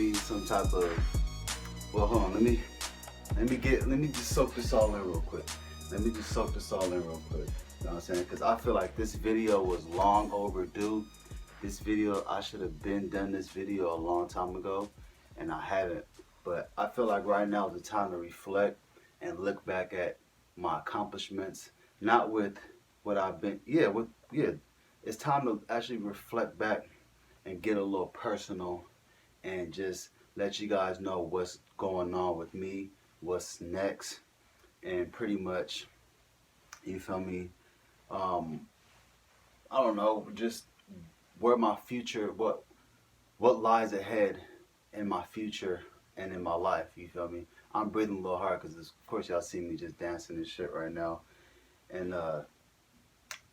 me some type of, well, hold on, let me just soak this all in real quick. You know what I'm saying? Because I feel like this video was long overdue. This video, I should have been done this video a long time ago, and I haven't. But I feel like right now is the time to reflect and look back at my accomplishments, not with what I've been, it's time to actually reflect back and get a little personal and just let you guys know what's going on with me, what's next, and pretty much, you feel me, I don't know, just where my future, what lies ahead in my future and in my life, you feel me? I'm breathing a little hard because of course y'all see me just dancing and shit right now. And I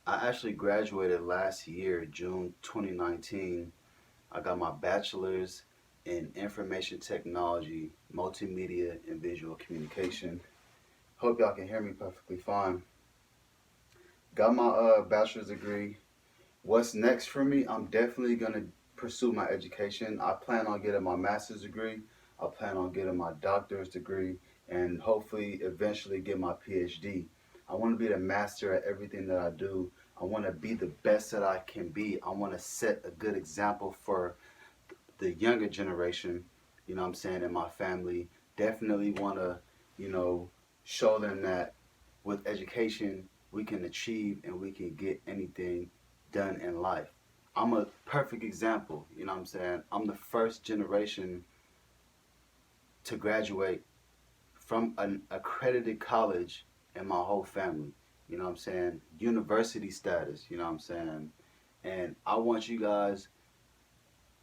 actually graduated last year, June 2019. I got my bachelor's in information technology, multimedia, and visual communication. Hope y'all can hear me perfectly fine. Got my bachelor's degree. What's next for me? I'm definitely gonna pursue my education. I plan on getting my master's degree. I plan on getting my doctor's degree, and hopefully eventually get my PhD. I want to be the master at everything that I do. I want to be the best that I can be. I want to set a good example for the younger generation, you know what I'm saying, in my family. Definitely want to, you know, show them that with education we can achieve and we can get anything done in life. I'm a perfect example, you know what I'm saying. I'm the first generation to graduate from an accredited college in my whole family, you know what I'm saying, university status, you know what I'm saying. And I want you guys,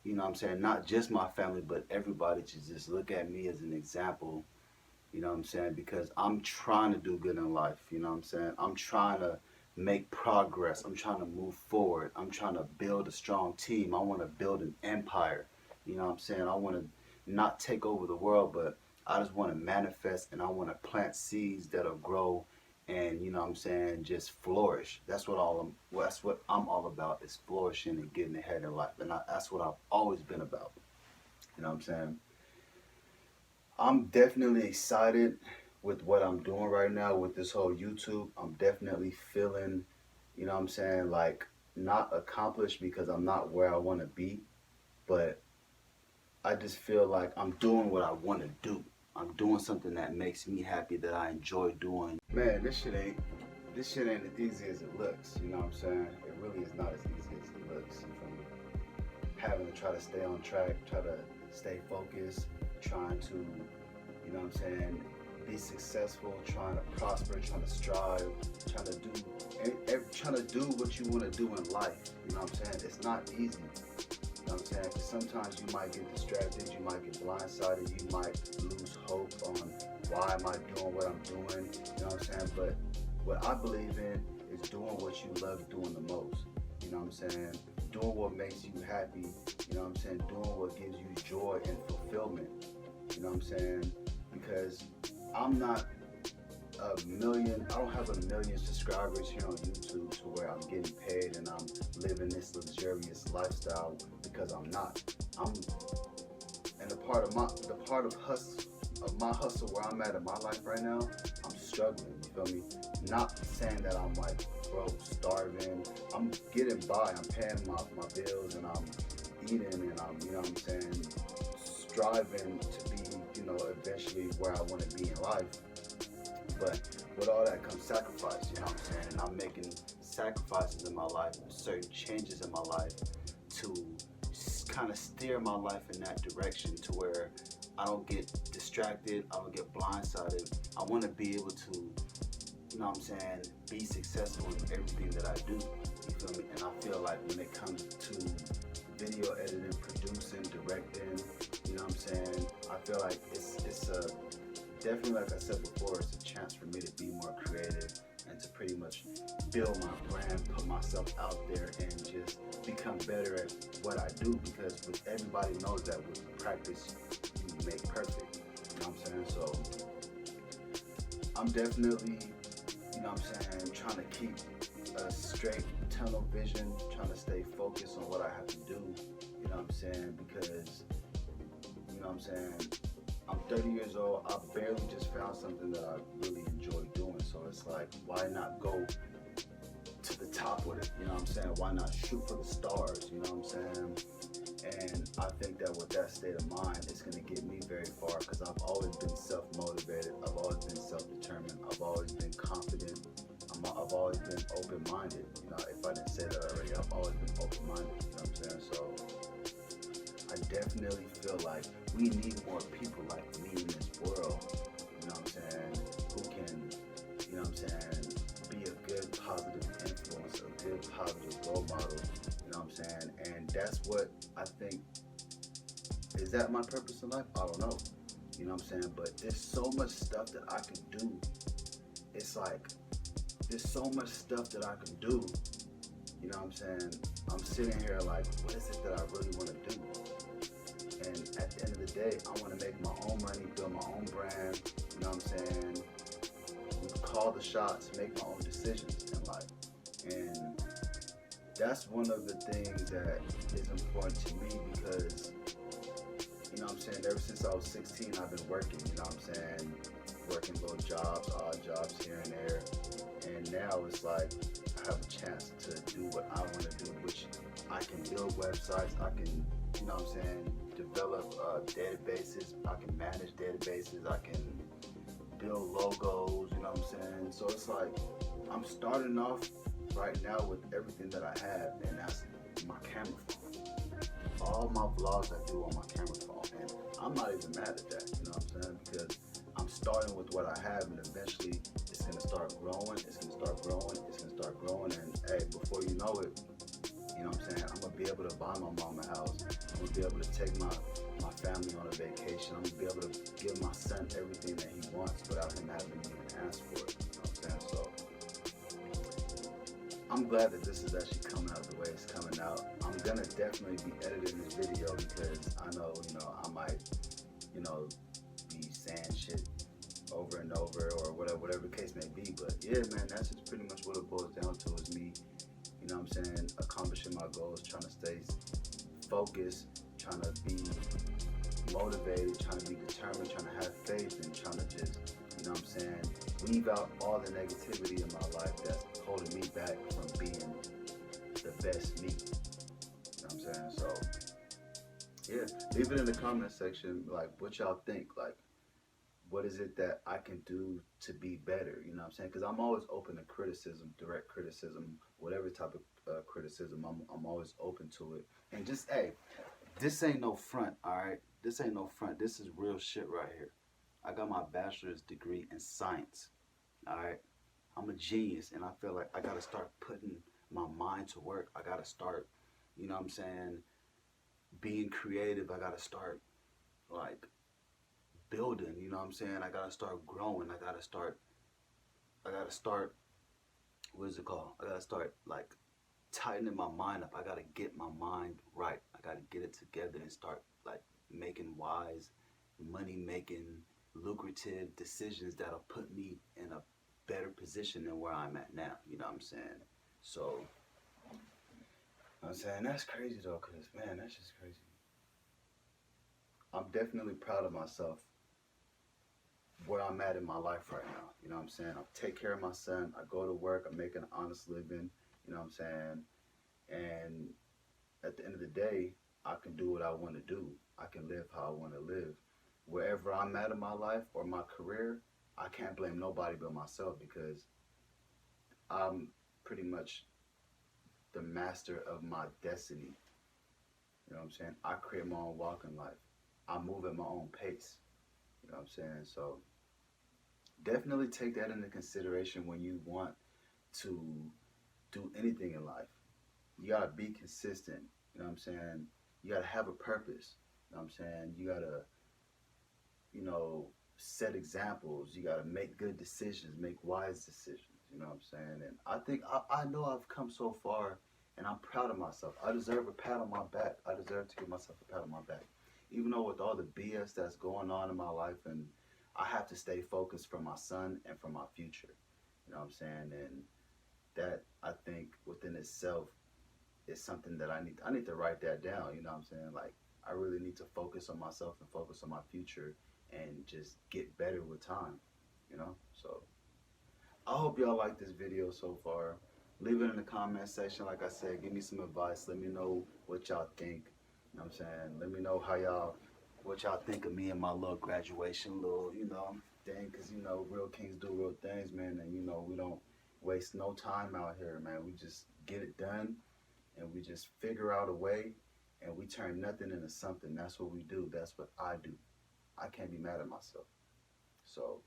you know what I'm saying, not just my family, but everybody to just look at me as an example, you know what I'm saying, because I'm trying to do good in life, you know what I'm saying. I'm trying to make progress. I'm trying to move forward. I'm trying to build a strong team. I want to build an empire, you know what I'm saying. I want to not take over the world, but I just want to manifest, and I want to plant seeds that'll grow and, you know what I'm saying, just flourish. That's what I'm all about, is flourishing and getting ahead in life. And that's what I've always been about. You know what I'm saying? I'm definitely excited with what I'm doing right now with this whole YouTube. I'm definitely feeling, you know what I'm saying, like not accomplished because I'm not where I want to be, but I just feel like I'm doing what I want to do. I'm doing something that makes me happy, that I enjoy doing. Man, this shit ain't as easy as it looks, you know what I'm saying? It really is not as easy as it looks. You feel me? Having to try to stay on track, try to stay focused, trying to, you know what I'm saying, be successful, trying to prosper, trying to strive, trying to do what you want to do in life. You know what I'm saying? It's not easy. You know what I'm saying? Because sometimes you might get distracted, you might get blindsided, you might lose hope on why am I doing what I'm doing, you know what I'm saying? But what I believe in is doing what you love doing the most, you know what I'm saying? Doing what makes you happy, you know what I'm saying? Doing what gives you joy and fulfillment, you know what I'm saying? Because I'm not I don't have 1 million subscribers here on YouTube to where I'm getting paid and I'm living this luxurious lifestyle, because I'm not. And the part of my hustle where I'm at in my life right now, I'm struggling, you feel me? Not saying that I'm like broke, starving. I'm getting by, I'm paying my bills, and I'm eating, and I'm, you know what I'm saying, striving to be, you know, eventually where I want to be in life. But with all that comes sacrifice, you know what I'm saying? And I'm making sacrifices in my life, certain changes in my life to kind of steer my life in that direction, to where I don't get distracted, I don't get blindsided. I want to be able to, you know what I'm saying, be successful in everything that I do, you feel me? And I feel like when it comes to video editing, producing, directing, you know what I'm saying, I feel like it's definitely, like I said before, it's a chance for me to be more creative and to pretty much build my brand, put myself out there, and just become better at what I do, because with everybody knows that with practice you make perfect, you know what I'm saying? So I'm definitely, you know what I'm saying, trying to keep a straight tunnel vision, trying to stay focused on what I have to do, you know what I'm saying, because You know what I'm saying? I'm 30 years old. I barely just found something that I really enjoy doing. So it's like, why not go to the top with it? You know what I'm saying? Why not shoot for the stars? You know what I'm saying? And I think that with that state of mind, it's going to get me very far because I've always been self-motivated. I've always been self-determined. I've always been confident. I've always been open-minded. You know, if I didn't say that already, I've always been open-minded. You know what I'm saying? So I definitely feel like we need more people like me in this world. You know what I'm saying? Who can, you know what I'm saying, be a good positive influence, a good positive role model. You know what I'm saying? And that's what I think. Is that my purpose in life? I don't know. You know what I'm saying? But there's so much stuff that I can do. It's like, there's so much stuff that I can do. You know what I'm saying? I'm sitting here like, what is it that I really want to do? And at the end of the day, I want to make my own money, build my own brand. You know what I'm saying? Call the shots, make my own decisions in life. And that's one of the things that is important to me because, you know what I'm saying, ever since I was 16, I've been working, you know what I'm saying? Working little jobs, odd jobs here and there. And now it's like I have a chance to do what I want to do, which I can build websites, I can, you know what I'm saying, develop databases, I can manage databases, I can build logos, you know what I'm saying? So it's like I'm starting off right now with everything that I have, and that's my camera phone. All my vlogs I do on my camera phone, and I'm not even mad at that, you know what I'm saying? Because I'm starting with what I have, and eventually it's gonna start growing, it's gonna start growing, it's gonna start growing, and hey, before you know it, you know what I'm saying, I'm gonna be able to buy my mom a house, I'm gonna be able to take my family on a vacation, I'm gonna be able to give my son everything that he wants without him having to even ask for it, you know what I'm saying? So I'm glad that this is actually coming out the way it's coming out. I'm gonna definitely be editing this video because I know, you know, I might, you know, be saying shit over and over or whatever the case may be. But yeah, man, that's just pretty much what it boils down to is me, you know what I'm saying, accomplishing my goals, trying to stay focused, trying to be motivated, trying to be determined, trying to have faith, and trying to just, you know what I'm saying, weave out all the negativity in my life that's holding me back from being the best me. You know what I'm saying? So, yeah, leave it in the comment section, like, what y'all think. Like, what is it that I can do to be better? You know what I'm saying? Because I'm always open to criticism, direct criticism, whatever type of criticism, I'm always open to it. And just, hey, this ain't no front, all right? This ain't no front. This is real shit right here. I got my bachelor's degree in science, all right? I'm a genius, and I feel like I got to start putting my mind to work. I got to start, you know what I'm saying, being creative. I got to start, like, building, you know what I'm saying? I got to start growing. I got to start, what is it called? I got to start, like, tightening my mind up. I got to get my mind right. I got to get it together and start, like, making wise, money-making, lucrative decisions that'll put me in a better position than where I'm at now. You know what I'm saying? So, I'm saying that's crazy though, cause man, that's just crazy. I'm definitely proud of myself where I'm at in my life right now. You know what I'm saying? I take care of my son. I go to work. I make an honest living. You know what I'm saying? And at the end of the day, I can do what I want to do. I can live how I want to live. Wherever I'm at in my life or my career, I can't blame nobody but myself because I'm pretty much the master of my destiny. You know what I'm saying? I create my own walk in life. I move at my own pace. You know what I'm saying? So definitely take that into consideration when you want to do anything in life. You gotta be consistent. You know what I'm saying? You gotta have a purpose. You know what I'm saying? You gotta, you know, set examples. You gotta make good decisions, make wise decisions. You know what I'm saying? And I think I know I've come so far, and I'm proud of myself. I deserve a pat on my back. I deserve to give myself a pat on my back. Even though with all the BS that's going on in my life, and I have to stay focused for my son and for my future. You know what I'm saying? And that, I think, within itself is something that I need to write that down. You know what I'm saying? Like, I really need to focus on myself and focus on my future and just get better with time, you know? So I hope y'all like this video so far. Leave it in the comment section. Like I said, give me some advice. Let me know what y'all think. You know what I'm saying? Let me know what y'all think of me and my little graduation little, thing. Because, real kings do real things, man. And, we don't waste no time out here, man. We just get it done and we just figure out a way and we turn nothing into something. That's what we do. That's what I do. I can't be mad at myself. So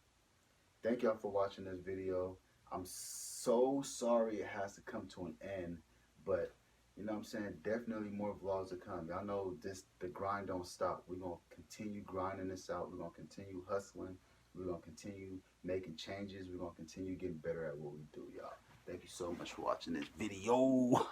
thank y'all for watching this video. I'm so sorry it has to come to an end, but you know what I'm saying, definitely more vlogs to come. Y'all know the grind don't stop. We're going to continue grinding this out. We're going to continue hustling. We're going to continue making changes. We're going to continue getting better at what we do, y'all. Thank you so much for watching this video.